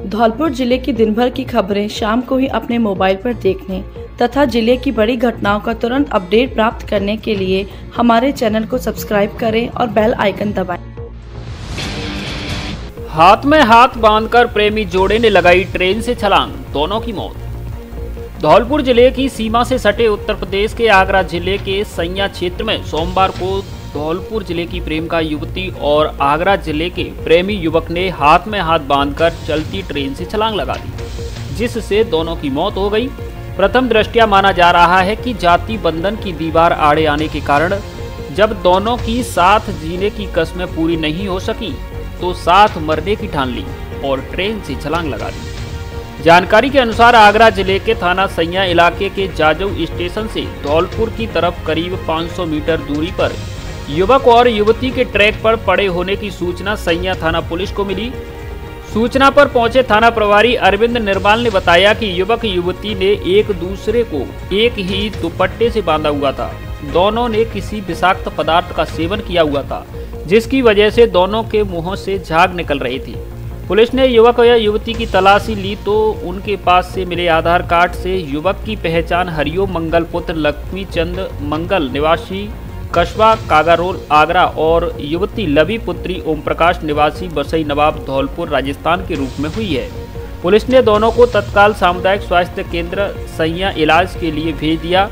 धौलपुर जिले की दिन भर की खबरें शाम को ही अपने मोबाइल पर देखने तथा जिले की बड़ी घटनाओं का तुरंत अपडेट प्राप्त करने के लिए हमारे चैनल को सब्सक्राइब करें और बेल आइकन दबाएं। हाथ में हाथ बांधकर प्रेमी जोड़े ने लगाई ट्रेन से छलांग, दोनों की मौत। धौलपुर जिले की सीमा से सटे उत्तर प्रदेश के आगरा जिले के सैया क्षेत्र में सोमवार को धौलपुर जिले की प्रेमिका युवती और आगरा जिले के प्रेमी युवक ने हाथ में हाथ बांधकर चलती ट्रेन से छलांग लगा दी, जिससे दोनों की मौत हो गई। प्रथम दृष्टया माना जा रहा है कि जाति बंधन की दीवार आड़े आने के कारण जब दोनों की साथ जीने की कस्में पूरी नहीं हो सकी तो साथ मरने की ठान ली और ट्रेन से छलांग लगा दी। जानकारी के अनुसार आगरा जिले के थाना सैया इलाके के जाजऊ स्टेशन से धौलपुर की तरफ करीब 500 मीटर दूरी पर युवक और युवती के ट्रैक पर पड़े होने की सूचना सैया थाना पुलिस को मिली। सूचना पर पहुंचे थाना प्रभारी अरविंद निर्माल ने बताया कि युवक युवती ने एक दूसरे को एक ही दुपट्टे से बांधा हुआ था। दोनों ने किसी विषाक्त पदार्थ का सेवन किया हुआ था, जिसकी वजह से दोनों के मुंहों से झाग निकल रही थी। पुलिस ने युवक या युवती की तलाशी ली तो उनके पास से मिले आधार कार्ड से युवक की पहचान हरिओम मंगल पुत्र लक्ष्मी चंद मंगल निवासी कस्बा कागारोल आगरा और युवती लवी पुत्री ओम प्रकाश निवासी बसई नवाब धौलपुर राजस्थान के रूप में हुई है। पुलिस ने दोनों को तत्काल सामुदायिक स्वास्थ्य केंद्र सैया इलाज के लिए भेज दिया,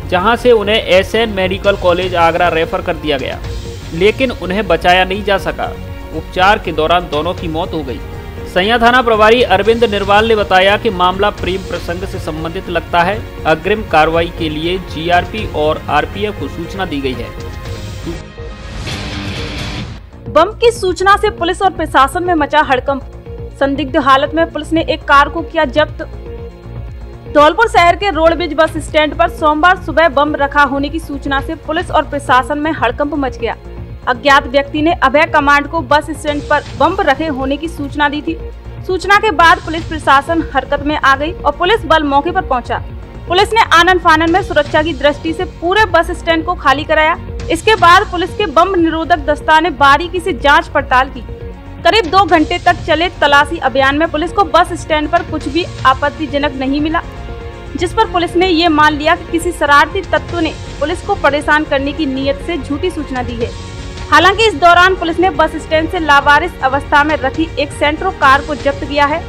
जहां से उन्हें SN medical college Agra refer कर दिया गया, लेकिन उन्हें बचाया नहीं जा सका। उपचार के दौरान दोनों की मौत हो गई। सैया थाना प्रभारी अरविंद निर्वाल ने बताया कि मामला प्रेम प्रसंग से संबंधित लगता है। अग्रिम कार्रवाई के लिए जीआरपी और आरपीएफ को सूचना दी गई है। बम की सूचना से पुलिस और प्रशासन में मचा हड़कंप। संदिग्ध हालत में पुलिस ने एक कार को किया जब्त। धौलपुर शहर के रोडब्रिज बस स्टैंड पर सोमवार सुबह बम रखा होने की सूचना से पुलिस और प्रशासन में हड़कंप मच गया। अज्ञात व्यक्ति ने अभय कमांड को बस स्टैंड पर बम रखे होने की सूचना दी थी। सूचना के बाद पुलिस प्रशासन हरकत में आ गई और पुलिस बल मौके पर पहुंचा। पुलिस ने आनन फानन में सुरक्षा की दृष्टि से पूरे बस स्टैंड को खाली कराया। इसके बाद पुलिस के बम निरोधक दस्ता ने बारीकी से जांच पड़ताल की। करीब 2 घंटे तक चले तलाशी अभियान में पुलिस को बस स्टैंड पर कुछ भी आपत्तिजनक नहीं मिला, जिस पर पुलिस ने ये मान लिया कि किसी शरारती तत्व ने पुलिस को परेशान करने की नीयत से झूठी सूचना दी है। हालांकि इस दौरान पुलिस ने बस स्टैंड से लावारिस अवस्था में रखी एक सेंट्रो कार को जब्त किया है।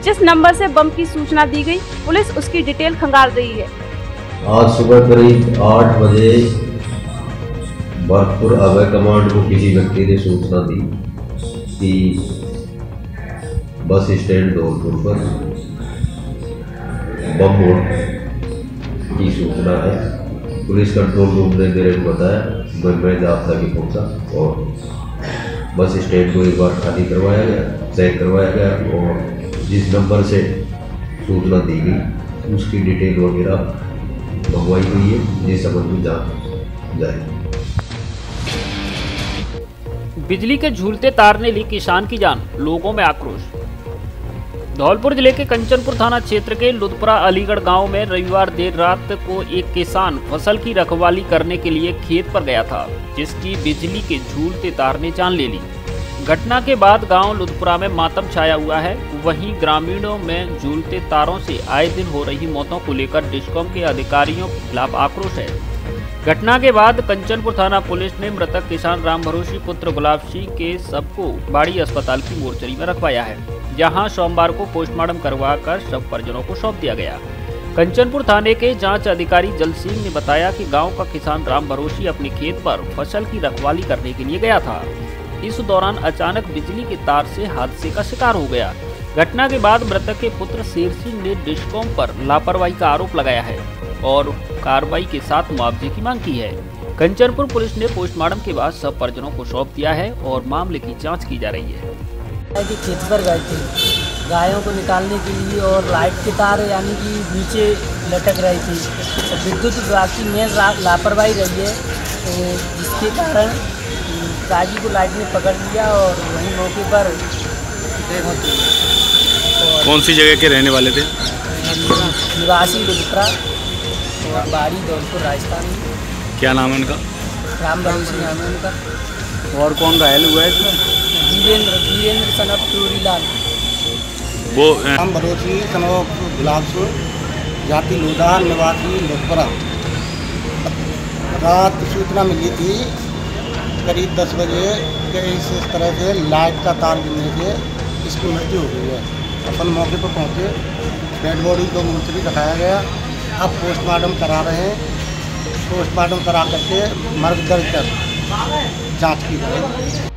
जिस नंबर से बम की सूचना दी गई, पुलिस उसकी डिटेल खंगाल रही है। आज सुबह करीब 8 बजे भरतपुर अभय कमांड को किसी व्यक्ति ने सूचना दी कि बस स्टैंड धौलपुर पर बम की सूचना है। पुलिस कंट्रोल रूम ने मेरे को बताया, मैं जाब्ता की पहुंचा और बस स्टैंड को एक बार खाली करवाया गया, चेक करवाया गया और जिस नंबर से सूचना दी गई उसकी डिटेल वगैरह मंगवाई हुई है, जिस संबंध में जांच जाए। बिजली के झूलते तार ने ली किसान की जान, लोगों में आक्रोश। धौलपुर जिले के कंचनपुर थाना क्षेत्र के लुधपुरा अलीगढ़ गांव में रविवार देर रात को एक किसान फसल की रखवाली करने के लिए खेत पर गया था, जिसकी बिजली के झूलते तार ने जान ले ली। घटना के बाद गांव लुधपुरा में मातम छाया हुआ है। वहीं ग्रामीणों में झूलते तारों से आए दिन हो रही मौतों को लेकर डिस्कॉम के अधिकारियों के खिलाफ आक्रोश है। घटना के बाद कंचनपुर थाना पुलिस ने मृतक किसान राम भरोसी पुत्र गुलाब सिंह के शव को बाड़ी अस्पताल की मोर्चरी में रखवाया है, जहां सोमवार को पोस्टमार्टम करवाकर शव परिजनों को सौंप दिया गया। कंचनपुर थाने के जांच अधिकारी जल सिंह ने बताया कि गांव का किसान राम भरोसी अपने खेत पर फसल की रखवाली करने के लिए गया था। इस दौरान अचानक बिजली के तार से हादसे का शिकार हो गया। घटना के बाद मृतक के पुत्र शेर सिंह ने डिस्कॉम पर लापरवाही का आरोप लगाया है और कार्रवाई के साथ मुआवजे की मांग की है। कंचनपुर पुलिस ने पोस्टमार्टम के बाद सब परिजनों को सौंप दिया है और मामले की जांच की जा रही है। खेत पर गए थे गायों को निकालने के लिए और लाइट के तार यानी कि नीचे लटक रही थी। विद्युत विभाग की मेन लापरवाही रही है, जिसके कारण काजी को लाइट ने पकड़ लिया और वहीं मौके पर कौन सी जगह के रहने वाले थे? निवासी लुधपुरा और बाड़ी धौलपुर राजस्थान। क्या नाम है उनका? राम भरोसी नाम है उनका। और कौन घायल हुआ है इसमें? Virendra son of Turilal. वो हम बलोची कनौज गुलाबपुर जाति लोधार निवासी लोकपुरा। रात सूचना मिली थी करीब 10 बजे कि इस तरह से लाइट का तार गिरने से इसकी मृत्यु हो गई है। अपन मौके पर पहुँचे, डेड बॉडी को मुंतकिल रखाया गया। अब पोस्टमार्टम करा रहे हैं। पोस्टमार्टम करा करके मर्ग दर्ज कर जाँच की जाएगी।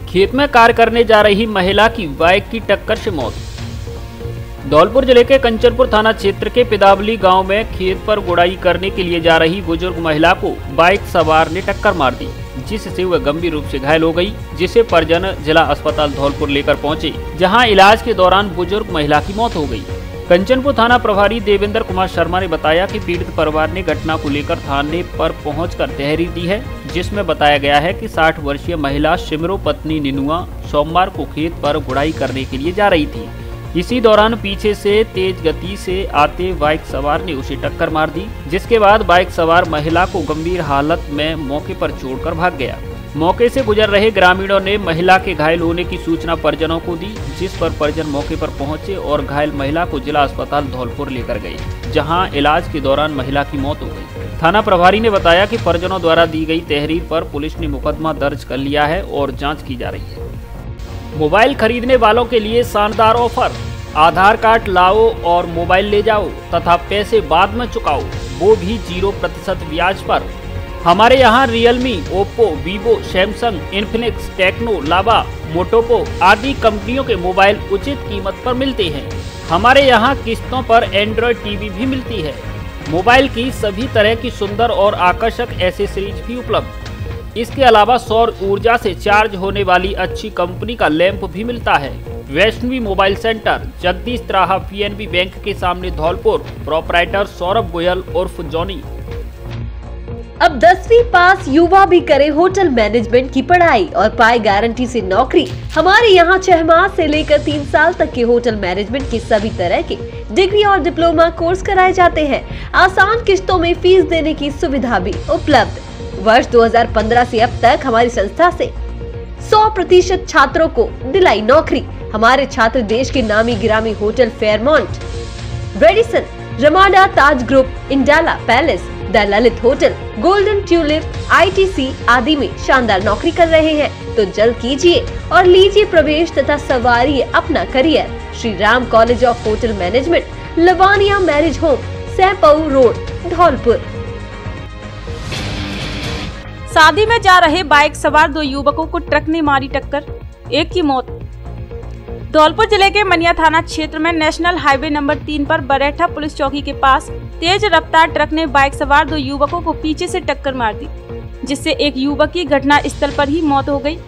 खेत में कार्य करने जा रही महिला की बाइक की टक्कर से मौत। धौलपुर जिले के कंचनपुर थाना क्षेत्र के पिदावली गांव में खेत पर गुड़ाई करने के लिए जा रही बुजुर्ग महिला को बाइक सवार ने टक्कर मार दी, जिससे वह गंभीर रूप से घायल हो गई, जिसे परिजन जिला अस्पताल धौलपुर लेकर पहुंचे, जहां इलाज के दौरान बुजुर्ग महिला की मौत हो गई। कंचनपुर थाना प्रभारी देवेंद्र कुमार शर्मा ने बताया कि पीड़ित परिवार ने घटना को लेकर थाने पर पहुंचकर तहरीर दी है, जिसमें बताया गया है कि 60 वर्षीय महिला शिमरो पत्नी निनुआ सोमवार को खेत पर गुड़ाई करने के लिए जा रही थी। इसी दौरान पीछे से तेज गति से आते बाइक सवार ने उसे टक्कर मार दी, जिसके बाद बाइक सवार महिला को गंभीर हालत में मौके पर छोड़कर भाग गया। मौके से गुजर रहे ग्रामीणों ने महिला के घायल होने की सूचना परिजनों को दी, जिस पर परिजन मौके पर पहुंचे और घायल महिला को जिला अस्पताल धौलपुर लेकर गए, जहां इलाज के दौरान महिला की मौत हो गई। थाना प्रभारी ने बताया कि परिजनों द्वारा दी गई तहरीर पर पुलिस ने मुकदमा दर्ज कर लिया है और जाँच की जा रही है। मोबाइल खरीदने वालों के लिए शानदार ऑफर। आधार कार्ड लाओ और मोबाइल ले जाओ तथा पैसे बाद में चुकाओ, वो भी 0% ब्याज पर। हमारे यहाँ Realme, Oppo, Vivo, Samsung, Infinix, Tecno, Lava, मोटोपो आदि कंपनियों के मोबाइल उचित कीमत पर मिलते हैं। हमारे यहाँ किस्तों पर एंड्रॉयड टीवी भी मिलती है। मोबाइल की सभी तरह की सुंदर और आकर्षक एसेसरीज भी उपलब्ध। इसके अलावा सौर ऊर्जा से चार्ज होने वाली अच्छी कंपनी का लैंप भी मिलता है। वैष्णवी मोबाइल सेंटर, जगदीश त्राहा पीएनबी बैंक के सामने धौलपुर। प्रोपराइटर सौरभ गोयल उर्फ जॉनी। अब 10वीं पास युवा भी करे होटल मैनेजमेंट की पढ़ाई और पाए गारंटी से नौकरी। हमारे यहाँ 6 माह से लेकर 3 साल तक के होटल मैनेजमेंट के सभी तरह के डिग्री और डिप्लोमा कोर्स कराए जाते हैं। आसान किस्तों में फीस देने की सुविधा भी उपलब्ध। वर्ष 2015 से अब तक हमारी संस्था से 100% छात्रों को दिलाई नौकरी। हमारे छात्र देश के नामी गिरामी hotel Fairmont, Radisson, Ramada, Taj group, Indana palace, the Lalit hotel, golden tulip, ITC आदि में शानदार नौकरी कर रहे हैं। तो जल्द कीजिए और लीजिए प्रवेश तथा सवारिए अपना career. Shri Ram college of hotel management, Lavania marriage home, Saipau road, Dholpur. शादी में जा रहे बाइक सवार 2 युवकों को ट्रक ने मारी टक्कर, एक की मौत। धौलपुर जिले के मनिया थाना क्षेत्र में नेशनल हाईवे नंबर 3 पर बरेठा पुलिस चौकी के पास तेज रफ्तार ट्रक ने बाइक सवार 2 युवकों को पीछे से टक्कर मार दी, जिससे एक युवक की घटना स्थल पर ही मौत हो गई।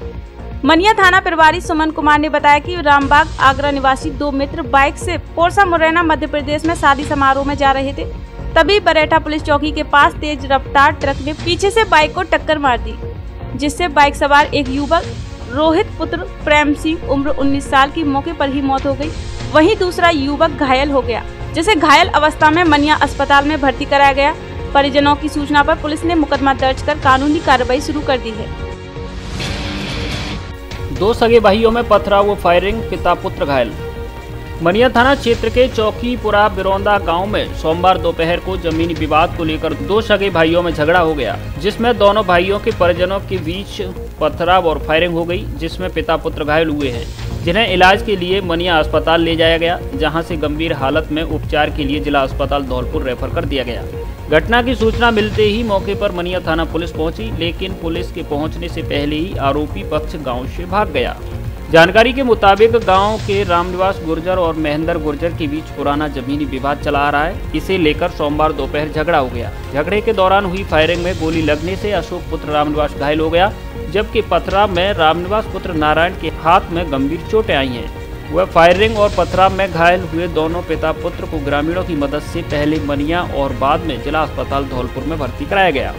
मनिया थाना प्रभारी सुमन कुमार ने बताया कि रामबाग आगरा निवासी 2 मित्र बाइक से पोरसा मुरैना मध्य प्रदेश में शादी समारोह में जा रहे थे। तभी बरेठा पुलिस चौकी के पास तेज रफ्तार ट्रक ने पीछे से बाइक को टक्कर मार दी, जिससे बाइक सवार एक युवक रोहित पुत्र प्रेम सिंह उम्र 19 साल की मौके पर ही मौत हो गई। वहीं दूसरा युवक घायल हो गया, जिसे घायल अवस्था में मनिया अस्पताल में भर्ती कराया गया। परिजनों की सूचना पर पुलिस ने मुकदमा दर्ज कर कानूनी कार्रवाई शुरू कर दी है। 2 सगे भाइयों में पथराव व फायरिंग, पिता पुत्र घायल। मनिया थाना क्षेत्र के चौकीपुरा बिरौंदा गांव में सोमवार दोपहर को जमीनी विवाद को लेकर 2 सगे भाइयों में झगड़ा हो गया, जिसमें दोनों भाइयों के परिजनों के बीच पथराव और फायरिंग हो गई, जिसमें पिता पुत्र घायल हुए हैं, जिन्हें इलाज के लिए मनिया अस्पताल ले जाया गया, जहां से गंभीर हालत में उपचार के लिए जिला अस्पताल धौलपुर रेफर कर दिया गया। घटना की सूचना मिलते ही मौके पर मनिया थाना पुलिस पहुंची, लेकिन पुलिस के पहुंचने से पहले ही आरोपी पक्ष गाँव से भाग गया। जानकारी के मुताबिक गांव के रामनिवास गुर्जर और महेंद्र गुर्जर के बीच पुराना जमीनी विवाद चला आ रहा है। इसे लेकर सोमवार दोपहर झगड़ा हो गया। झगड़े के दौरान हुई फायरिंग में गोली लगने से अशोक पुत्र रामनिवास घायल हो गया, जबकि पथराव में रामनिवास पुत्र नारायण के हाथ में गंभीर चोटें आई हैं। वह फायरिंग और पथराव में घायल हुए दोनों पिता पुत्र को ग्रामीणों की मदद से पहले मनिया और बाद में जिला अस्पताल धौलपुर में भर्ती कराया गया।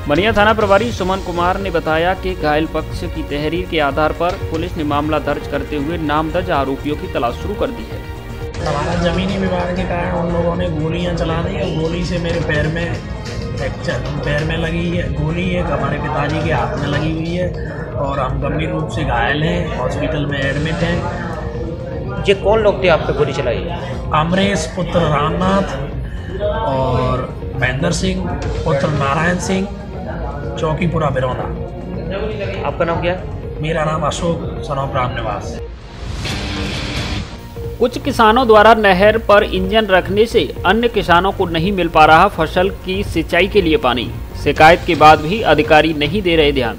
मनिया थाना प्रभारी सुमन कुमार ने बताया कि घायल पक्ष की तहरीर के आधार पर पुलिस ने मामला दर्ज करते हुए नामदर्ज आरोपियों की तलाश शुरू कर दी है। हमारा जमीनी विवाद के कारण उन लोगों ने गोलियां चला दी और गोली से मेरे पैर में लगी है गोली, एक हमारे पिताजी के हाथ में लगी हुई है और हम गंभीर रूप से घायल हैं, हॉस्पिटल में एडमिट हैं। ये कौन लोग थे आप पे गोली चलाई? अमरेश पुत्र रामनाथ और महेंद्र सिंह पुत्र नारायण सिंह, चौकीपुरा बिरौदा। आपका नाम क्या है? मेरा नाम अशोक सनोप राम निवास। कुछ किसानों द्वारा नहर पर इंजन रखने से अन्य किसानों को नहीं मिल पा रहा फसल की सिंचाई के लिए पानी। शिकायत के बाद भी अधिकारी नहीं दे रहे ध्यान।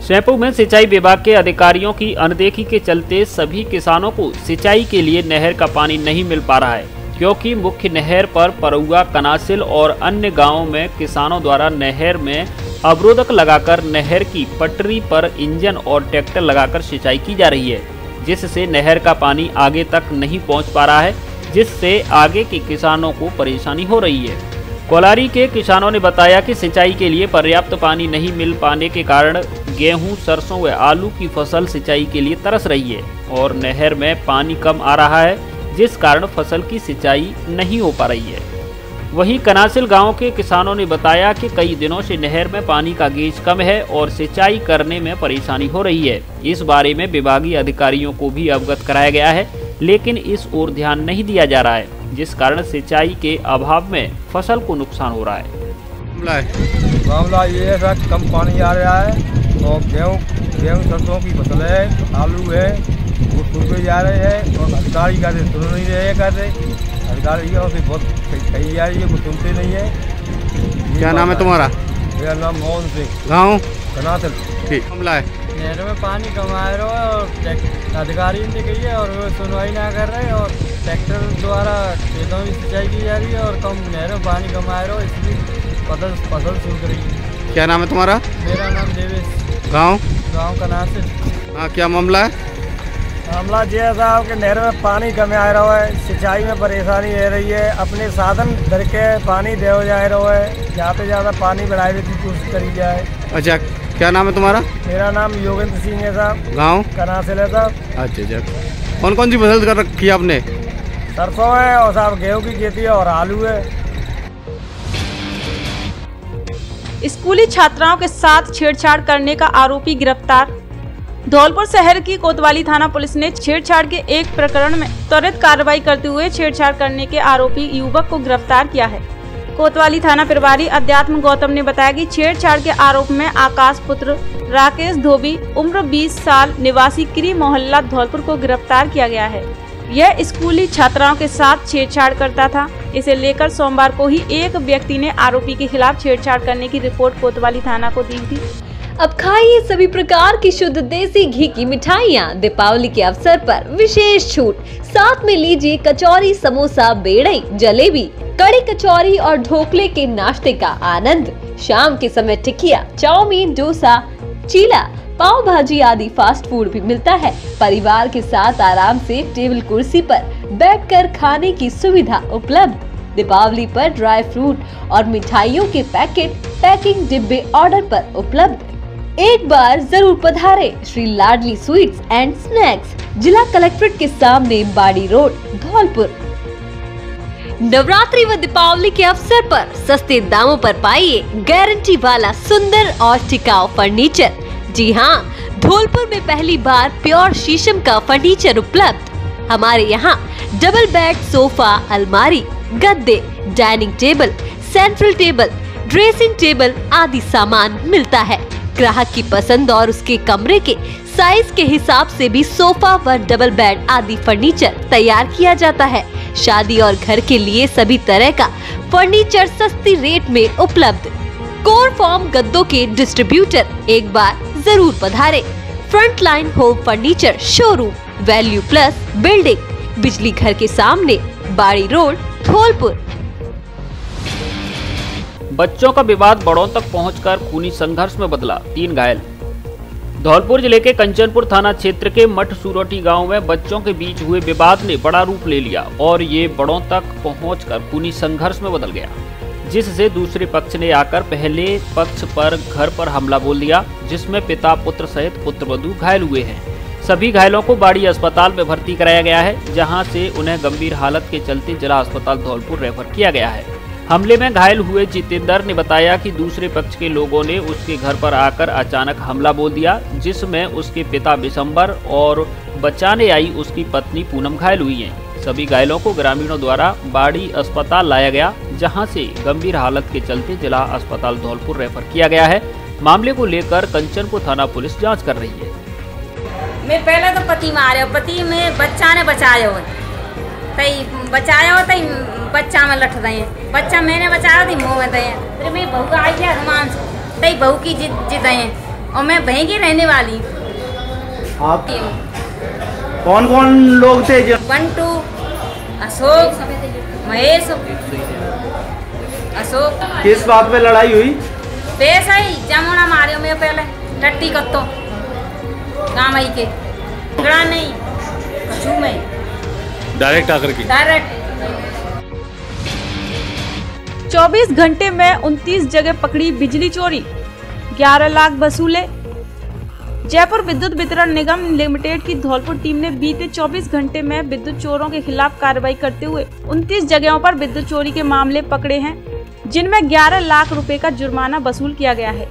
सैंपू में सिंचाई विभाग के अधिकारियों की अनदेखी के चलते सभी किसानों को सिंचाई के लिए नहर का पानी नहीं मिल पा रहा है, क्योंकि मुख्य नहर पर परौआ, कनासिल और अन्य गांवों में किसानों द्वारा नहर में अवरोधक लगाकर नहर की पटरी पर इंजन और ट्रैक्टर लगाकर सिंचाई की जा रही है, जिससे नहर का पानी आगे तक नहीं पहुंच पा रहा है, जिससे आगे के किसानों को परेशानी हो रही है। कोलारी के किसानों ने बताया कि सिंचाई के लिए पर्याप्त पानी नहीं मिल पाने के कारण गेहूं, सरसों व आलू की फसल सिंचाई के लिए तरस रही है और नहर में पानी कम आ रहा है, जिस कारण फसल की सिंचाई नहीं हो पा रही है। वहीं कनासिल गांव के किसानों ने बताया कि कई दिनों से नहर में पानी का गेज कम है और सिंचाई करने में परेशानी हो रही है। इस बारे में विभागीय अधिकारियों को भी अवगत कराया गया है, लेकिन इस ओर ध्यान नहीं दिया जा रहा है, जिस कारण सिंचाई के अभाव में फसल को नुकसान हो रहा है। मामला ये है सर, कम पानी आ रहा है और गेहूँ सरसों की फसल है, आलू है, वो सूखे जा रहे हैं और अधिकारी कहते सुन नहीं रहे, कहते अधिकारियों से बहुत कही जा रही है, वो सुनते नहीं है। क्या नाम है तुम्हारा? मेरा नाम मोहन सिंह, गाँव कनासिल। ठीक मामला है। नहर में पानी कम आ रहा है और अधिकारी ने कही है और वो सुनवाई ना कर रहे हैं और ट्रैक्टर द्वारा खेतों में सिंचाई की जा रही है और कम नहर में पानी कम आ रहा है, इसलिए फसल सूख रही है। क्या नाम है तुम्हारा? मेरा नाम देवेश, गाँव कनासिल। हाँ, क्या मामला है? मामला ये है साहब कि नहर में पानी कम आ रहा है, सिंचाई में परेशानी हो रही है, अपने साधन धर के पानी दे जा रहा है, ज़्यादा से ज़्यादा पानी बढ़ाने की कोशिश करी जाए। अच्छा, क्या नाम है तुम्हारा? मेरा नाम योगेंद्र सिंह है साहब, गाँव कनासिल है साहब। अच्छा, कौन कौन सी फसल कर रखी है आपने? सरसों है और साहब गेहूँ की खेती है और आलू है। स्कूली छात्राओं के साथ छेड़छाड़ करने का आरोपी गिरफ्तार। धौलपुर शहर की कोतवाली थाना पुलिस ने छेड़छाड़ के एक प्रकरण में त्वरित कार्रवाई करते हुए छेड़छाड़ करने के आरोपी युवक को गिरफ्तार किया है। कोतवाली थाना प्रभारी अध्यात्म गौतम ने बताया कि छेड़छाड़ के आरोप में आकाश पुत्र राकेश धोबी उम्र 20 साल निवासी क्री मोहल्ला धौलपुर को गिरफ्तार किया गया है। यह स्कूली छात्राओं के साथ छेड़छाड़ करता था। इसे लेकर सोमवार को ही एक व्यक्ति ने आरोपी के खिलाफ छेड़छाड़ करने की रिपोर्ट कोतवाली थाना को दी थी। अब खाइए सभी प्रकार की शुद्ध देसी घी की मिठाइयाँ। दीपावली के अवसर पर विशेष छूट, साथ में लीजिए कचौरी, समोसा, बेड़ई, जलेबी, कड़ी कचौरी और ढोकले के नाश्ते का आनंद। शाम के समय टिकिया, चाउमीन, डोसा, चीला, पाव भाजी आदि फास्ट फूड भी मिलता है। परिवार के साथ आराम से टेबल कुर्सी पर बैठकर खाने की सुविधा उपलब्ध। दीपावली पर ड्राई फ्रूट और मिठाइयों के पैकिंग डिब्बे ऑर्डर पर उपलब्ध। एक बार जरूर पधारे श्री लाडली स्वीट्स एंड स्नैक्स, जिला कलेक्ट्रेट के सामने, बाड़ी रोड, धौलपुर। नवरात्रि व दीपावली के अवसर पर सस्ते दामों पर पाइए गारंटी वाला सुंदर और टिकाऊ फर्नीचर। जी हाँ, धौलपुर में पहली बार प्योर शीशम का फर्नीचर उपलब्ध। हमारे यहाँ डबल बेड, सोफा, अलमारी, गद्दे, dining table, central table, dressing table आदि सामान मिलता है। ग्राहक की पसंद और उसके कमरे के साइज के हिसाब से भी सोफा व डबल बेड आदि फर्नीचर तैयार किया जाता है। शादी और घर के लिए सभी तरह का फर्नीचर सस्ती रेट में उपलब्ध। कोर फॉर्म गद्दों के डिस्ट्रीब्यूटर, एक बार जरूर पधारे। Frontline home furniture showroom, value plus building, बिजली घर के सामने, बाड़ी रोड, धौलपुर। बच्चों का विवाद बड़ों तक पहुंचकर खूनी संघर्ष में बदला, 3 घायल। धौलपुर जिले के कंचनपुर थाना क्षेत्र के मठ सुरोटी गांव में बच्चों के बीच हुए विवाद ने बड़ा रूप ले लिया और ये बड़ों तक पहुंचकर खूनी संघर्ष में बदल गया, जिससे दूसरे पक्ष ने आकर पहले पक्ष पर घर पर हमला बोल दिया, जिसमें पिता पुत्र सहित पुत्रवधू घायल हुए हैं। सभी घायलों को बाड़ी अस्पताल में भर्ती कराया गया है, जहां से उन्हें गंभीर हालत के चलते जिला अस्पताल धौलपुर रेफर किया गया है। हमले में घायल हुए जितेंद्र ने बताया कि दूसरे पक्ष के लोगों ने उसके घर पर आकर अचानक हमला बोल दिया, जिसमें उसके पिता बिशंबर और बचाने आई उसकी पत्नी पूनम घायल हुई है। सभी घायलों को ग्रामीणों द्वारा बाड़ी अस्पताल लाया गया, जहां से गंभीर हालत के चलते जिला अस्पताल धौलपुर रेफर किया गया है। मामले को लेकर कंचनपुर थाना पुलिस जांच कर रही है। मैं पहले तो पति मारे, पति में बच्चा ने बचाया हो, तई बचाया हो, तई बच्चा में लठ दे, बच्चा मैंने बचाया थी मुँह में दे। फिर मेरी बहू आई है हनुमान से, तई बहू की जिद है और मैं वहीं की रहने वाली। आप कौन कौन लोग थे? जो बंटू, अशोक, महेश, अशोक। किस बात पे लड़ाई हुई? पैसा ही जमुना मारे मैं पहले टट्टी कत्तो गाँव के झगड़ा नहीं कछु में डायरेक्ट आकर के डायरेक्ट 24 घंटे में 29 जगह पकड़ी बिजली चोरी, 11 लाख वसूले। जयपुर विद्युत वितरण निगम लिमिटेड की धौलपुर टीम ने बीते 24 घंटे में विद्युत चोरों के खिलाफ कार्रवाई करते हुए 29 जगहों पर विद्युत चोरी के मामले पकड़े हैं, जिनमें 11 लाख रुपए का जुर्माना वसूल किया गया है।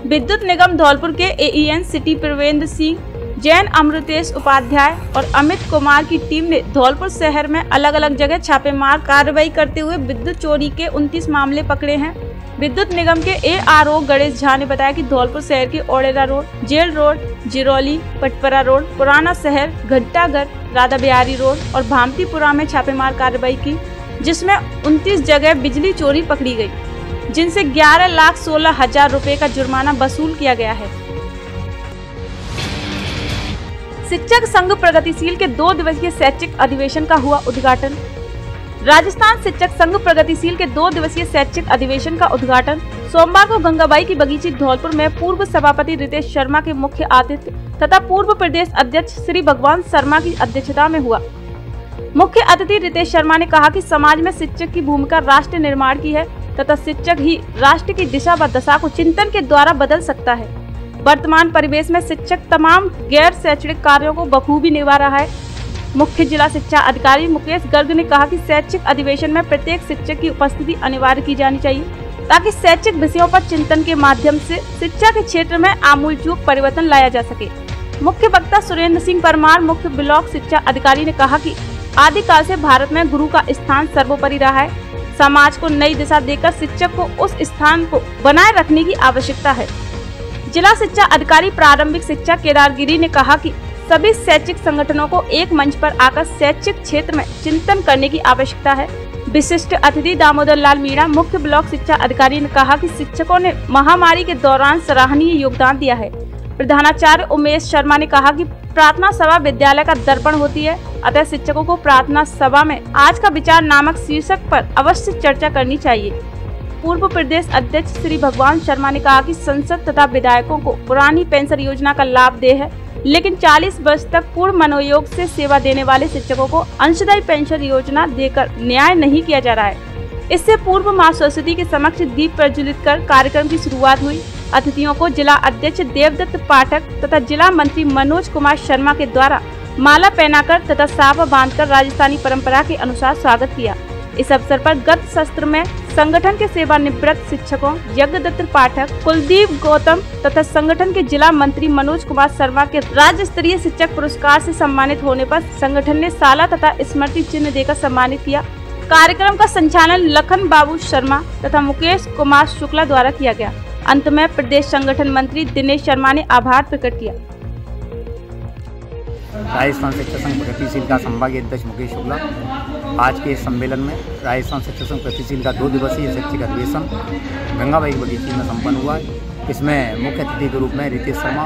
विद्युत निगम धौलपुर के एईएन सिटी प्रवेंद्र सिंह, जैन अमृतेश उपाध्याय और अमित कुमार की टीम ने धौलपुर शहर में अलग अलग जगह छापेमार कार्रवाई करते हुए विद्युत चोरी के 29 मामले पकड़े हैं। विद्युत निगम के एआरओ गणेश झा ने बताया कि धौलपुर शहर के Odera road, jail road, Jirauli, Patpara road, पुराना शहर, घंटाघर, राधा बिहारी रोड और भामतीपुरा में छापेमार कार्रवाई की, जिसमें 29 जगह बिजली चोरी पकड़ी गई, जिनसे 11,16,000 रुपए का जुर्माना वसूल किया गया है। शिक्षक संघ प्रगतिशील के 2 दिवसीय शैक्षिक अधिवेशन का हुआ उद्घाटन। राजस्थान शिक्षक संघ प्रगतिशील के 2 दिवसीय शैक्षिक अधिवेशन का उद्घाटन सोमवार को गंगाबाई की बगीची धौलपुर में पूर्व सभापति रितेश शर्मा के मुख्य आतिथ्य तथा पूर्व प्रदेश अध्यक्ष श्री भगवान शर्मा की अध्यक्षता में हुआ। मुख्य अतिथि रितेश शर्मा ने कहा कि समाज में शिक्षक की भूमिका राष्ट्र निर्माण की है तथा शिक्षक ही राष्ट्र की दिशा व दशा को चिंतन के द्वारा बदल सकता है। वर्तमान परिवेश में शिक्षक तमाम गैर शैक्षणिक कार्यों को बखूबी निभा रहा है। मुख्य जिला शिक्षा अधिकारी मुकेश गर्ग ने कहा कि शैक्षिक अधिवेशन में प्रत्येक शिक्षक की उपस्थिति अनिवार्य की जानी चाहिए, ताकि शैक्षिक विषयों पर चिंतन के माध्यम से शिक्षा के क्षेत्र में आमूलचूल परिवर्तन लाया जा सके। मुख्य वक्ता सुरेंद्र सिंह परमार, मुख्य ब्लॉक शिक्षा अधिकारी ने कहा कि आदिकाल से भारत में गुरु का स्थान सर्वोपरि रहा है। समाज को नई दिशा देकर शिक्षक को उस स्थान को बनाए रखने की आवश्यकता है। जिला शिक्षा अधिकारी प्रारंभिक शिक्षा केदारगिरी ने कहा कि सभी शैक्षिक संगठनों को एक मंच पर आकर शैक्षिक क्षेत्र में चिंतन करने की आवश्यकता है। विशिष्ट अतिथि दामोदर लाल मीणा, मुख्य ब्लॉक शिक्षा अधिकारी ने कहा कि शिक्षकों ने महामारी के दौरान सराहनीय योगदान दिया है। प्रधानाचार्य उमेश शर्मा ने कहा कि प्रार्थना सभा विद्यालय का दर्पण होती है, अतः शिक्षकों को प्रार्थना सभा में आज का विचार नामक शीर्षक पर अवश्य चर्चा करनी चाहिए। पूर्व प्रदेश अध्यक्ष श्री भगवान शर्मा ने कहा कि संसद तथा विधायकों को पुरानी पेंशन योजना का लाभ दे है, लेकिन 40 वर्ष तक पूर्ण मनोयोग से सेवा देने वाले शिक्षकों को अंशदायी पेंशन योजना देकर न्याय नहीं किया जा रहा है। इससे पूर्व मां सरस्वती के समक्ष दीप प्रज्वलित कर कार्यक्रम की शुरुआत हुई। अतिथियों को जिला अध्यक्ष देवदत्त पाठक तथा जिला मंत्री मनोज कुमार शर्मा के द्वारा माला पहनाकर तथा साफा बांधकर राजस्थानी परंपरा के अनुसार स्वागत किया। इस अवसर पर गत सत्र में संगठन के सेवानिवृत्त शिक्षकों यज्ञदत्त पाठक, कुलदीप गौतम तथा संगठन के जिला मंत्री मनोज कुमार शर्मा के राज्य स्तरीय शिक्षक पुरस्कार से सम्मानित होने पर संगठन ने साला तथा स्मृति चिन्ह देकर सम्मानित किया। कार्यक्रम का संचालन लखन बाबू शर्मा तथा मुकेश कुमार शुक्ला द्वारा किया गया। अंत में प्रदेश संगठन मंत्री दिनेश शर्मा ने आभार प्रकट किया। राजस्थान शिक्षक संघ प्रगतिशील का संभागीय अध्यक्ष मुकेश शुक्ला आज के सम्मेलन में राजस्थान शिक्षक संघ प्रगतिशील का 2 दिवसीय शैक्षिक अधिवेशन गंगाबाई बगीची में संपन्न हुआ है। इसमें मुख्य अतिथि के रूप में रितेश शर्मा,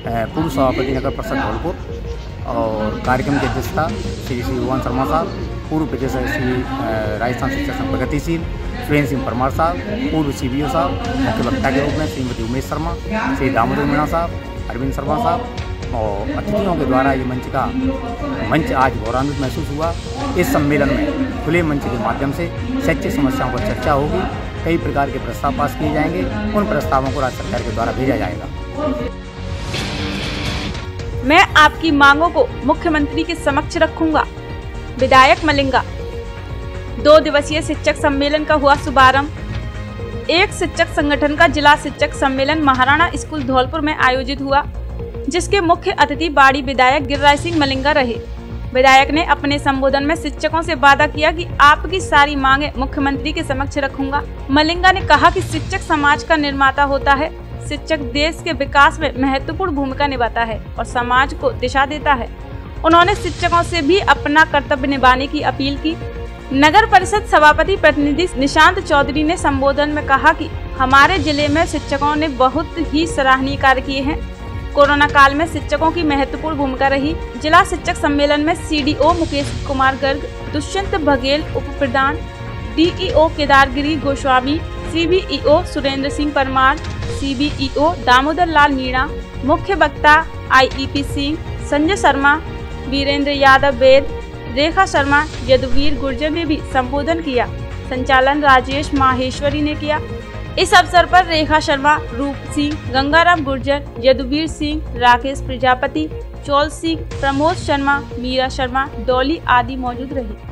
पूर्व सभापति नगर परिषद धौलपुर और कार्यक्रम की अध्यक्षता श्री भगवान शर्मा साहब, पूर्व प्रदेश श्री राजस्थान शिक्षक संघ प्रगतिशील सुरेंद्र सिंह परमार साहब, पूर्व CBO साहब, मुख्य वक्ता के रूप में श्रीमती उमेश शर्मा, श्री दामोदर मीणा साहब, अरविंद शर्मा साहब और अतिथियों के द्वारा ये मंच आज गौरवान्वित महसूस हुआ। इस सम्मेलन में खुले मंच के माध्यम से शैक्षिक समस्याओं पर चर्चा होगी, कई प्रकार के प्रस्ताव पास किए जाएंगे, उन प्रस्तावों को राज्य सरकार के द्वारा भेजा जाएगा। मैं आपकी मांगों को मुख्यमंत्री के समक्ष रखूंगा, विधायक मलिंगा। 2 दिवसीय शिक्षक सम्मेलन का हुआ शुभारंभ। एक शिक्षक संगठन का जिला शिक्षक सम्मेलन महाराणा स्कूल धौलपुर में आयोजित हुआ। जिसके मुख्य अतिथि बाड़ी विधायक गिरिराज सिंह मलिंगा रहे। विधायक ने अपने संबोधन में शिक्षकों से वादा किया कि आपकी सारी मांगे मुख्यमंत्री के समक्ष रखूंगा। मलिंगा ने कहा कि शिक्षक समाज का निर्माता होता है। शिक्षक देश के विकास में महत्वपूर्ण भूमिका निभाता है और समाज को दिशा देता है। उन्होंने शिक्षकों से भी अपना कर्तव्य निभाने की अपील की। नगर परिषद सभापति प्रतिनिधि निशांत चौधरी ने संबोधन में कहा कि हमारे जिले में शिक्षकों ने बहुत ही सराहनीय कार्य किए हैं। कोरोना काल में शिक्षकों की महत्वपूर्ण भूमिका रही। जिला शिक्षक सम्मेलन में सीडीओ मुकेश कुमार गर्ग, दुष्यंत बघेल उप प्रधान, DEO Kedargiri Goswami, CBEO Surendra Singh Parmar, CBEO Damodar Lal Meena, मुख्य वक्ता आईईपी सिंह, संजय शर्मा, वीरेंद्र यादव वेद, रेखा शर्मा, यदुवीर गुर्जर ने भी संबोधन किया। संचालन राजेश माहेश्वरी ने किया। इस अवसर पर रेखा शर्मा, रूप सिंह, गंगाराम गुर्जर, यदुवीर सिंह, राकेश प्रजापति, चौल सिंह, प्रमोद शर्मा, मीरा शर्मा, डॉली आदि मौजूद रहे।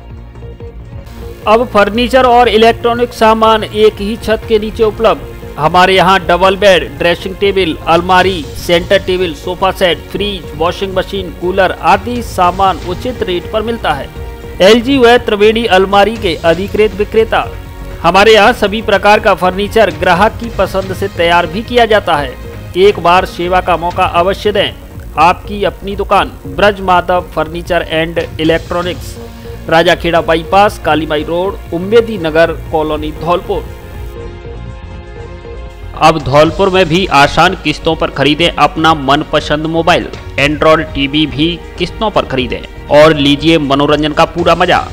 अब फर्नीचर और इलेक्ट्रॉनिक सामान एक ही छत के नीचे उपलब्ध। हमारे यहाँ डबल बेड, ड्रेसिंग टेबल, अलमारी, centre table, sofa set, fridge, washing machine, cooler आदि सामान उचित रेट पर मिलता है। एलजी व त्रिवेणी अलमारी के अधिकृत विक्रेता। हमारे यहाँ सभी प्रकार का फर्नीचर ग्राहक की पसंद से तैयार भी किया जाता है। एक बार सेवा का मौका अवश्य दें। आपकी अपनी दुकान Braj Madhav furniture and electronics, Rajakhera bypass, Kalibai road, Ummedi Nagar colony, Dholpur. अब धौलपुर में भी आसान किस्तों पर खरीदें अपना मनपसंद मोबाइल। एंड्रॉयड टीवी भी किस्तों पर खरीदें और लीजिए मनोरंजन का पूरा मजा।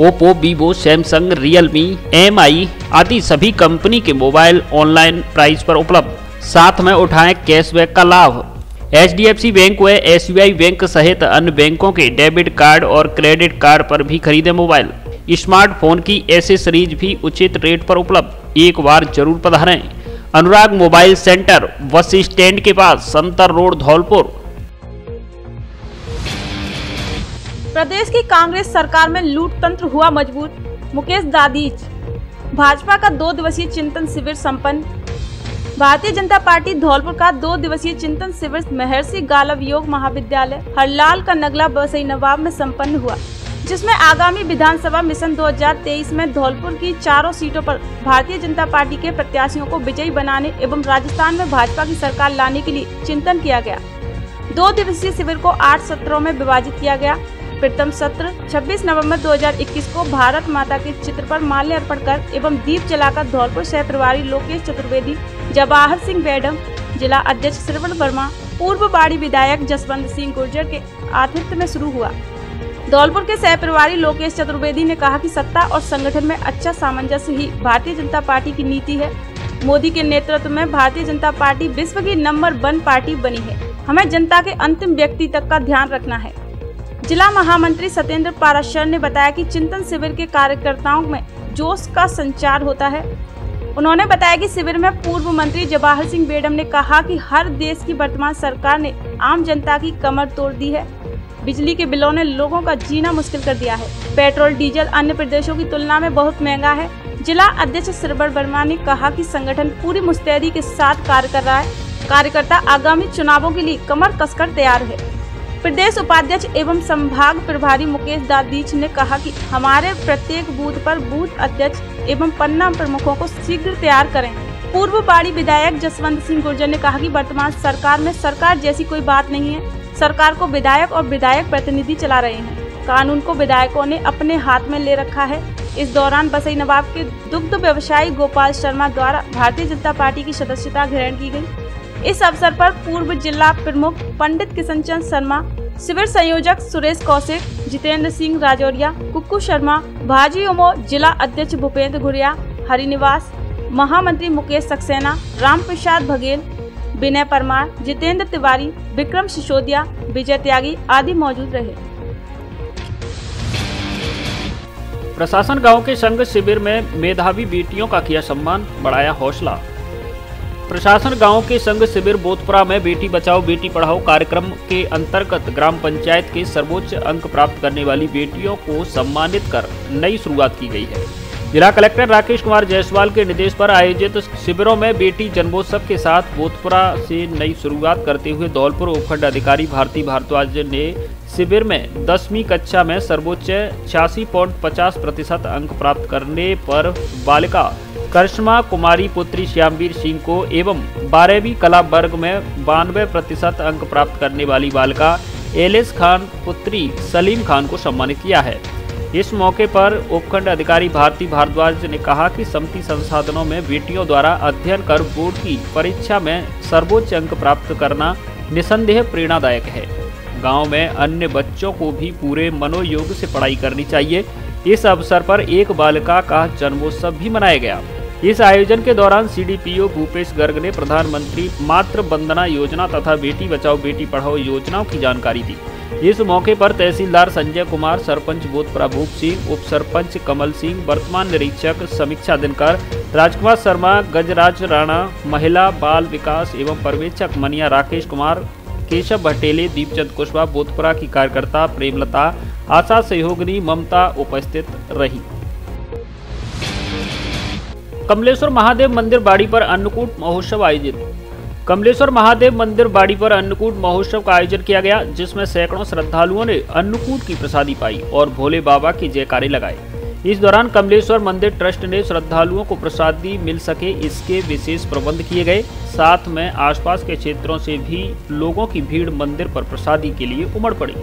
Oppo, Vivo, Samsung, Realme, MI आदि सभी कंपनी के मोबाइल ऑनलाइन प्राइस पर उपलब्ध। साथ में उठाएं कैशबैक का लाभ। एचडीएफसी बैंक व एसबीआई बैंक सहित अन्य बैंकों के डेबिट कार्ड और क्रेडिट कार्ड पर भी खरीदें मोबाइल। स्मार्टफोन की एसेसरीज भी उचित रेट पर उपलब्ध। एक बार जरूर पधारें। अनुराग मोबाइल सेंटर, बस स्टैंड के पास, संतर रोड, धौलपुर। प्रदेश की कांग्रेस सरकार में लूट तंत्र हुआ मजबूत। मुकेश दादीच। भाजपा का 2 दिवसीय चिंतन शिविर संपन्न। भारतीय जनता पार्टी धौलपुर का 2 दिवसीय चिंतन शिविर महर्षि गालव योग महाविद्यालय हरलाल का नगला बसई नवाब में संपन्न हुआ, जिसमें आगामी विधानसभा मिशन 2023 में धौलपुर की 4 सीटों पर भारतीय जनता पार्टी के प्रत्याशियों को विजयी बनाने एवं राजस्थान में भाजपा की सरकार लाने के लिए चिंतन किया गया। 2 दिवसीय शिविर को 8 सत्रों में विभाजित किया गया। प्रथम सत्र 26 नवंबर 2021 को भारत माता के चित्र पर माल्य अर्पण कर एवं दीप जलाकर धौलपुर शहर प्रभारी लोकेश चतुर्वेदी, जवाहर सिंह बेडम, जिला अध्यक्ष श्रवण वर्मा, पूर्व बाड़ी विधायक जसवंत सिंह गुर्जर के आतिथ्य में शुरू हुआ। धौलपुर के सह प्रभारी लोकेश चतुर्वेदी ने कहा कि सत्ता और संगठन में अच्छा सामंजस्य ही भारतीय जनता पार्टी की नीति है। मोदी के नेतृत्व में भारतीय जनता पार्टी विश्व की नंबर 1 पार्टी बनी है। हमें जनता के अंतिम व्यक्ति तक का ध्यान रखना है। जिला महामंत्री सत्येंद्र पाराशर ने बताया कि चिंतन शिविर के कार्यकर्ताओं में जोश का संचार होता है। उन्होंने बताया कि शिविर में पूर्व मंत्री जवाहर सिंह बेडम ने कहा कि हर देश की वर्तमान सरकार ने आम जनता की कमर तोड़ दी है। बिजली के बिलों ने लोगों का जीना मुश्किल कर दिया है। पेट्रोल डीजल अन्य प्रदेशों की तुलना में बहुत महंगा है। जिला अध्यक्ष श्रवण वर्मा ने कहा कि संगठन पूरी मुस्तैदी के साथ कार्य कर रहा है। कार्यकर्ता आगामी चुनावों के लिए कमर कसकर तैयार है। प्रदेश उपाध्यक्ष एवं संभाग प्रभारी मुकेश दादीच ने कहा कि हमारे प्रत्येक बूथ पर बूथ अध्यक्ष एवं पन्ना प्रमुखों को शीघ्र तैयार करें। पूर्व बाड़ी विधायक जसवंत सिंह गुर्जर ने कहा कि वर्तमान सरकार में सरकार जैसी कोई बात नहीं है। सरकार को विधायक और विधायक प्रतिनिधि चला रहे हैं। कानून को विधायकों ने अपने हाथ में ले रखा है। इस दौरान बसई नवाब के दुग्ध व्यवसायी गोपाल शर्मा द्वारा भारतीय जनता पार्टी की सदस्यता ग्रहण की गई। इस अवसर पर पूर्व जिला प्रमुख पंडित किशन चंद शर्मा, शिविर संयोजक सुरेश कौशिक, जितेंद्र सिंह राजौरिया, कुक्कू शर्मा, भाजी उमो, जिला अध्यक्ष भूपेंद्र घुरिया, हरिनिवास, महामंत्री मुकेश सक्सेना, राम प्रसाद बघेल, विनय परमार, जितेंद्र तिवारी, विक्रम सिसोदिया, विजय त्यागी आदि मौजूद रहे। प्रशासन गांव के संघ शिविर में मेधावी बेटियों का किया सम्मान, बढ़ाया हौसला। प्रशासन गांव के संघ शिविर बोधपुरा में बेटी बचाओ बेटी पढ़ाओ कार्यक्रम के अंतर्गत ग्राम पंचायत के सर्वोच्च अंक प्राप्त करने वाली बेटियों को सम्मानित कर नई शुरुआत की गई है। जिला कलेक्टर राकेश कुमार जायसवाल के निर्देश पर आयोजित शिविरों में बेटी जन्मोत्सव के साथ बोधपुरा से नई शुरुआत करते हुए धौलपुर उपखंड अधिकारी भारती भारद्वाज ने शिविर में 10वीं कक्षा में सर्वोच्च 86.50% अंक प्राप्त करने पर बालिका करिश्मा कुमारी पुत्री श्यामवीर सिंह को एवं 12वीं कला वर्ग में 92% अंक प्राप्त करने वाली बालिका एलिस खान पुत्री सलीम खान को सम्मानित किया है। इस मौके पर उपखंड अधिकारी भारती भारद्वाज ने कहा कि समिति संसाधनों में बेटियों द्वारा अध्ययन कर बोर्ड की परीक्षा में सर्वोच्च अंक प्राप्त करना निसंदेह प्रेरणादायक है। गांव में अन्य बच्चों को भी पूरे मनोयोग से पढ़ाई करनी चाहिए। इस अवसर पर एक बालिका का जन्मोत्सव भी मनाया गया। इस आयोजन के दौरान सीडीपीओ भूपेश गर्ग ने प्रधानमंत्री मातृ वंदना योजना तथा बेटी बचाओ बेटी पढ़ाओ योजनाओं की जानकारी दी। इस मौके पर तहसीलदार संजय कुमार, सरपंच बोधपुरा भूप सिंह, उप सरपंच कमल सिंह, वर्तमान निरीक्षक समीक्षा दिनकर, राजकुमार शर्मा, गजराज राणा, महिला बाल विकास एवं पर्यवेक्षक मनिया राकेश कुमार, केशव भटेले, दीपचंद कुशवाहा, बोधपुरा की कार्यकर्ता प्रेमलता, आशा सहयोगिनी ममता उपस्थित रही। कमलेश्वर महादेव मंदिर बाड़ी पर अन्नकूट महोत्सव आयोजित। कमलेश्वर महादेव मंदिर बाड़ी पर अन्नकूट महोत्सव का आयोजन किया गया, जिसमें सैकड़ों श्रद्धालुओं ने अन्नकूट की प्रसादी पाई और भोले बाबा की जयकारे लगाए। इस दौरान कमलेश्वर मंदिर ट्रस्ट ने श्रद्धालुओं को प्रसादी मिल सके इसके विशेष प्रबंध किए गए। साथ में आसपास के क्षेत्रों से भी लोगों की भीड़ मंदिर पर प्रसादी के लिए उमड़ पड़ी।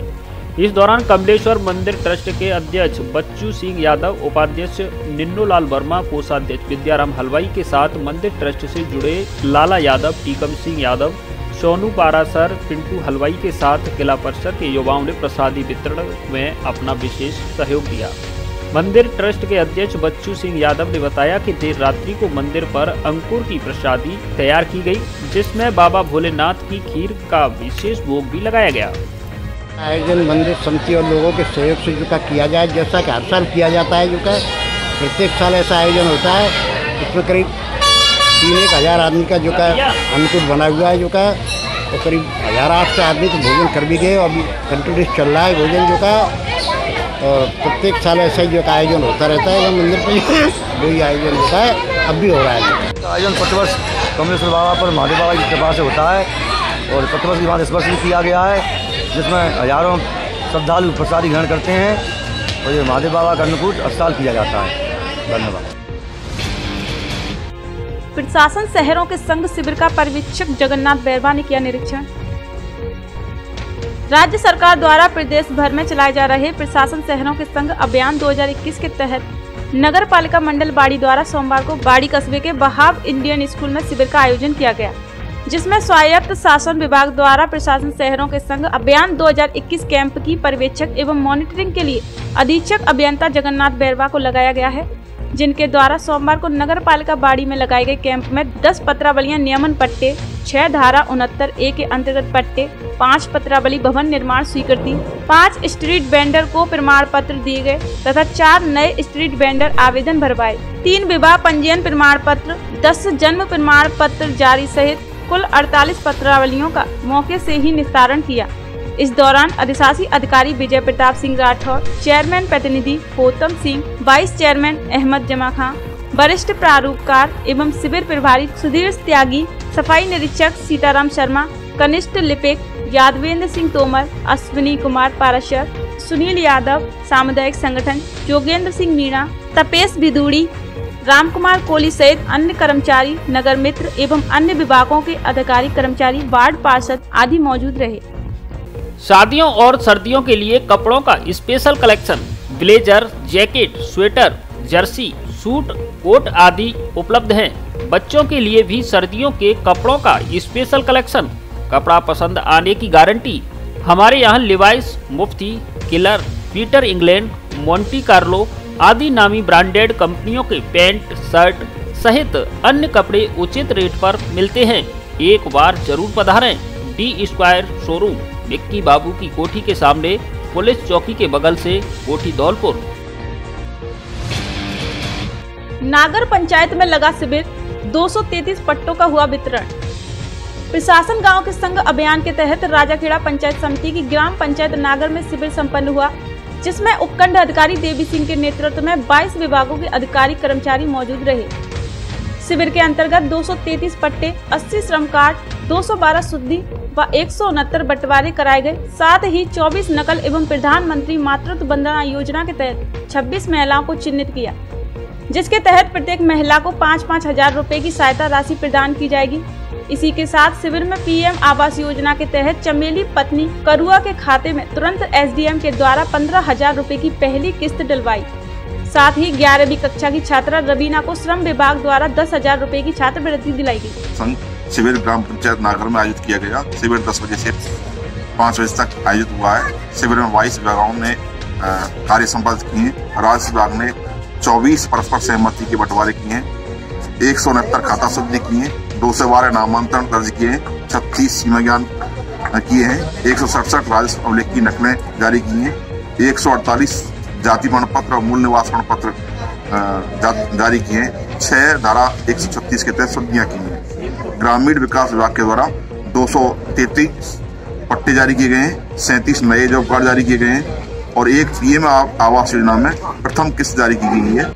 इस दौरान कमलेश्वर मंदिर ट्रस्ट के अध्यक्ष बच्चू सिंह यादव, उपाध्यक्ष निन्नूलाल वर्मा, कोषाध्यक्ष विद्याराम हलवाई के साथ मंदिर ट्रस्ट से जुड़े लाला यादव, टीकम सिंह यादव, सोनू पारासर, पिंटू हलवाई के साथ किला परिसर के युवाओं ने प्रसादी वितरण में अपना विशेष सहयोग दिया। मंदिर ट्रस्ट के अध्यक्ष बच्चू सिंह यादव ने बताया कि देर रात्रि को मंदिर पर अंकुर की प्रसादी तैयार की गई, जिसमें बाबा भोलेनाथ की खीर का विशेष भोग भी लगाया गया। आयोजन मंदिर समिति और लोगों के सहयोग से जो का किया जाए, जैसा कि हर साल किया जाता है। जो का प्रत्येक साल ऐसा आयोजन होता है। इसमें करीब 3-1 आदमी का जो का अन्नकूट बना हुआ है। जो का और करीब 1008 आदमी तो भोजन कर भी गए और अभी कंटिन्यूस चल रहा है भोजन जो का। और प्रत्येक साल ऐसा ही जो का आयोजन होता रहता है। मंदिर पर वही आयोजन होता है, अब भी हो रहा है। आयोजन प्रतिवर्ष कमलेश्वर बाबा पर महादेव बाबा की कृपा से होता है और प्रतिवर्ष की बात इस वर्ष भी किया गया है, जिसमें हजारों श्रद्धालु प्रसादी ग्रहण करते हैं और ये महादेव बाबा का अन्नकूट हर साल किया जाता है। धन्यवाद। प्रशासन शहरों के संघ शिविर का पर्यवेक्षक जगन्नाथ बैरवा ने किया निरीक्षण। राज्य सरकार द्वारा प्रदेश भर में चलाए जा रहे प्रशासन शहरों के संघ अभियान 2021 के तहत नगर पालिका मंडल बाड़ी द्वारा सोमवार को बाड़ी कस्बे के बहाव इंडियन स्कूल में शिविर का आयोजन किया गया, जिसमें स्वायत्त शासन विभाग द्वारा प्रशासन शहरों के संघ अभियान 2021 कैंप की पर्यवेक्षक एवं मॉनिटरिंग के लिए अधीक्षक अभियंता जगन्नाथ बैरवा को लगाया गया है, जिनके द्वारा सोमवार को नगर पालिका बाड़ी में लगाए गए कैंप में 10 पत्रावलियां नियमन पट्टे, 6 धारा 69A के अंतर्गत पट्टे, 5 पत्रावली भवन निर्माण स्वीकृति, 5 स्ट्रीट वेंडर को प्रमाण पत्र दिए गए तथा 4 नए स्ट्रीट वेंडर आवेदन भरवाए, 3 विवाह पंजीयन प्रमाण पत्र, 10 जन्म प्रमाण पत्र जारी सहित कुल 48 पत्रावलियों का मौके से ही निस्तारण किया। इस दौरान अधिशासी अधिकारी विजय प्रताप सिंह राठौर, चेयरमैन प्रतिनिधि गौतम सिंह, वाइस चेयरमैन अहमद जमा खां, वरिष्ठ प्रारूपकार एवं शिविर प्रभारी सुधीर त्यागी, सफाई निरीक्षक सीताराम शर्मा, कनिष्ठ लिपिक यादवेंद्र सिंह तोमर, अश्विनी कुमार पाराशर, सुनील यादव, सामुदायिक संगठन योगेंद्र सिंह मीणा, तपेश भिदुड़ी, रामकुमार कोहली सहित अन्य कर्मचारी, नगर मित्र एवं अन्य विभागों के अधिकारी कर्मचारी, वार्ड पार्षद आदि मौजूद रहे। शादियों और सर्दियों के लिए कपड़ों का special collection, blazer, jacket, sweater, jersey, suit, coat आदि उपलब्ध हैं। बच्चों के लिए भी सर्दियों के कपड़ों का स्पेशल कलेक्शन, कपड़ा पसंद आने की गारंटी। हमारे यहाँ Levi's, Mufti, Killer, Peter England, Monte Carlo आदि नामी ब्रांडेड कंपनियों के पैंट, शर्ट सहित अन्य कपड़े उचित रेट पर मिलते हैं। एक बार जरूर पधारें। डी स्क्वायर शोरूम, विक्की बाबू की कोठी के सामने, पुलिस चौकी के बगल से, कोठी धौलपुर। नागर पंचायत में लगा शिविर, 233 पट्टों का हुआ वितरण। प्रशासन गांव के संघ अभियान के तहत राजाखेड़ा पंचायत समिति की ग्राम पंचायत नागर में शिविर संपन्न हुआ। जिसमें उपखंड अधिकारी देवी सिंह के नेतृत्व में 22 विभागों के अधिकारी कर्मचारी मौजूद रहे। शिविर के अंतर्गत 233 पट्टे, 80 श्रम कार्ड, 212 शुद्धि व 169 बंटवारे कराए गए। साथ ही 24 नकल एवं प्रधानमंत्री मातृत्व वंदना योजना के तहत 26 महिलाओं को चिन्हित किया, जिसके तहत प्रत्येक महिला को 5-5 हजार रुपए की सहायता राशि प्रदान की जाएगी। इसी के साथ शिविर में पीएम आवास योजना के तहत चमेली पत्नी करुआ के खाते में तुरंत एसडीएम के द्वारा 15,000 रुपए की पहली किस्त डलवाई। साथ ही 11वीं कक्षा की छात्रा रवीना को श्रम विभाग द्वारा 10,000 रुपए की छात्रवृत्ति दिलाई गई। शिविर ग्राम पंचायत नागर में आयोजित किया गया। शिविर 10 बजे से 5 बजे तक आयोजित हुआ है। शिविर में 22 विभागों ने कार्य संपादित किए हैं। राजस्व विभाग ने 24 परस्पर सहमति के बंटवारे किए हैं, 169 खाता शुद्धि किए हैं, 212 नामांतरण दर्ज किए हैं, 36 सीमा ज्ञान किए हैं, 167 राजस्व अभिलेख की नकलें जारी की हैं, 148 जाति प्रमाण पत्र और मूल निवास प्रमाण पत्र जारी किए हैं, 6 धारा 136 के तहत शुद्धियां की हैं। ग्रामीण विकास विभाग के द्वारा 233 पट्टे जारी किए गए हैं, 37 नए जॉब कार्ड जारी किए गए हैं और एक पीएम आवास योजना में प्रथम किस्त जारी की गई है।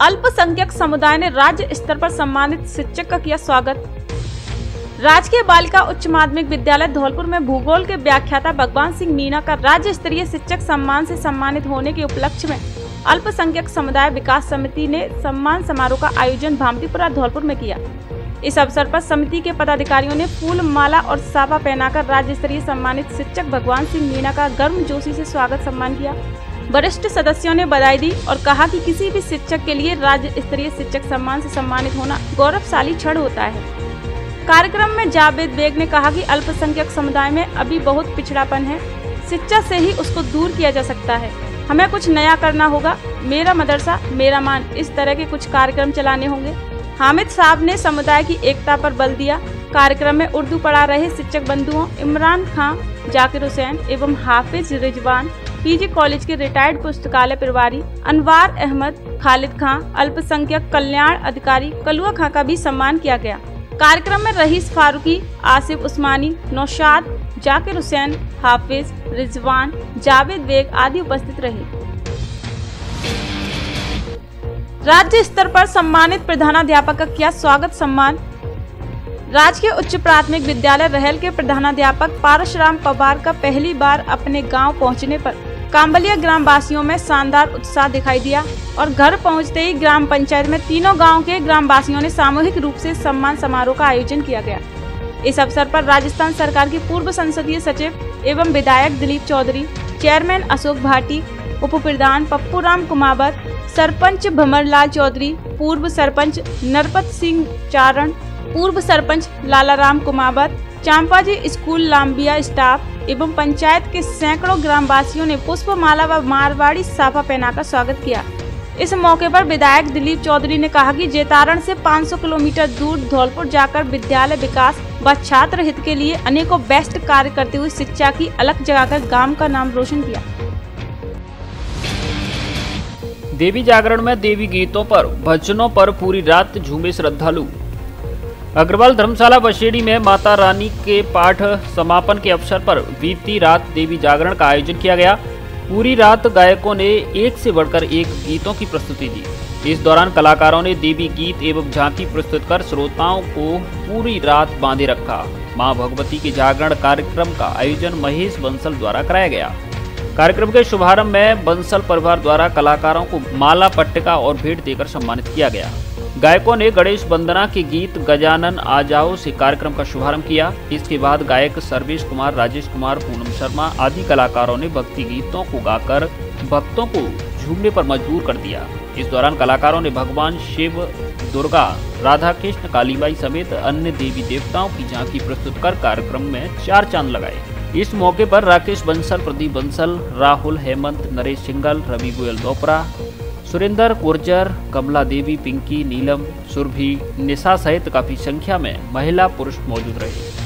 अल्पसंख्यक समुदाय ने राज्य स्तर पर सम्मानित शिक्षक का किया स्वागत। राजकीय बालिका उच्च माध्यमिक विद्यालय धौलपुर में भूगोल के व्याख्याता भगवान सिंह मीणा का राज्य स्तरीय शिक्षक सम्मान से सम्मानित होने के उपलक्ष्य में अल्पसंख्यक समुदाय विकास समिति ने सम्मान समारोह का आयोजन भामतीपुरा धौलपुर में किया। इस अवसर पर समिति के पदाधिकारियों ने फूल माला और साफा पहनाकर राज्य स्तरीय सम्मानित शिक्षक भगवान सिंह मीणा का गर्मजोशी से स्वागत सम्मान किया। वरिष्ठ सदस्यों ने बधाई दी और कहा कि किसी भी शिक्षक के लिए राज्य स्तरीय शिक्षक सम्मान से सम्मानित होना गौरवशाली क्षण होता है। कार्यक्रम में जावेद बेग ने कहा कि अल्पसंख्यक समुदाय में अभी बहुत पिछड़ापन है, शिक्षा से ही उसको दूर किया जा सकता है। हमें कुछ नया करना होगा, मेरा मदरसा मेरा मान, इस तरह के कुछ कार्यक्रम चलाने होंगे। हामिद साहब ने समुदाय की एकता पर बल दिया। कार्यक्रम में उर्दू पढ़ा रहे शिक्षक बंधुओं इमरान खान, जाकिर हुसैन एवं हाफिज रिजवान, पीजी कॉलेज के रिटायर्ड पुस्तकालय प्रभारी अनवार अहमद, खालिद खां, अल्पसंख्यक कल्याण अधिकारी कलुआ खां का भी सम्मान किया गया। कार्यक्रम में रईस फारूकी, आसिफ उस्मानी, नौशाद, जाकिर हुसैन, हाफिज रिजवान, जावेद बेग आदि उपस्थित रहे। राज्य स्तर पर सम्मानित प्रधानाध्यापक का किया स्वागत सम्मान। राजकीय उच्च प्राथमिक विद्यालय रहल के प्रधानाध्यापक पारशुराम पवार का पहली बार अपने गांव पहुंचने पर कांबलिया ग्रामवासियों में शानदार उत्साह दिखाई दिया और घर पहुंचते ही ग्राम पंचायत में तीनों गांव के ग्रामवासियों ने सामूहिक रूप से सम्मान समारोह का आयोजन किया गया। इस अवसर पर राजस्थान सरकार की पूर्व संसदीय सचिव एवं विधायक दिलीप चौधरी, चेयरमैन अशोक भाटी, उप प्रधान पप्पू राम कुमावत, सरपंच भमरलाल चौधरी, पूर्व सरपंच नरपत सिंह चारण, पूर्व सरपंच लालाराम कुमावत, चांपाजी स्कूल लांबिया स्टाफ एवं पंचायत के सैकड़ों ग्रामवासियों ने पुष्पमाला व मारवाड़ी साफा पहनाकर स्वागत किया। इस मौके पर विधायक दिलीप चौधरी ने कहा कि जेतारण से 500 किलोमीटर दूर धौलपुर जाकर विद्यालय विकास व छात्र हित के लिए अनेकों बेस्ट कार्य करते हुए शिक्षा की अलख जगाकर गांव का नाम रोशन किया। देवी जागरण में देवी गीतों पर भजनों पर पूरी रात झूमे श्रद्धालु। अग्रवाल धर्मशाला बशेड़ी में माता रानी के पाठ समापन के अवसर पर बीती रात देवी जागरण का आयोजन किया गया। पूरी रात गायकों ने एक से बढ़कर एक गीतों की प्रस्तुति दी। इस दौरान कलाकारों ने देवी गीत एवं झांकी प्रस्तुत कर श्रोताओं को पूरी रात बांधे रखा। मां भगवती के जागरण कार्यक्रम का आयोजन महेश बंसल द्वारा कराया गया। कार्यक्रम के शुभारंभ में बंसल परिवार द्वारा कलाकारों को माला, पट्टिका और भेंट देकर सम्मानित किया गया। गायकों ने गणेश वंदना के गीत गजानन आ जाओ से कार्यक्रम का शुभारंभ किया। इसके बाद गायक सर्वेश कुमार, राजेश कुमार, पूनम शर्मा आदि कलाकारों ने भक्ति गीतों को गाकर भक्तों को झूमने पर मजबूर कर दिया। इस दौरान कलाकारों ने भगवान शिव, दुर्गा, राधा कृष्ण, कालीबाई समेत अन्य देवी देवताओं की झांकी प्रस्तुत कर कार्यक्रम में 4 चांद लगाए। इस मौके पर राकेश बंसल, प्रदीप बंसल, राहुल, हेमंत, नरेश सिंगल, रवि गोयल दोपरा, सुरेंद्र गुर्जर, कमला देवी, पिंकी, नीलम, सुरभि, निशा सहित काफी संख्या में महिला पुरुष मौजूद रहे।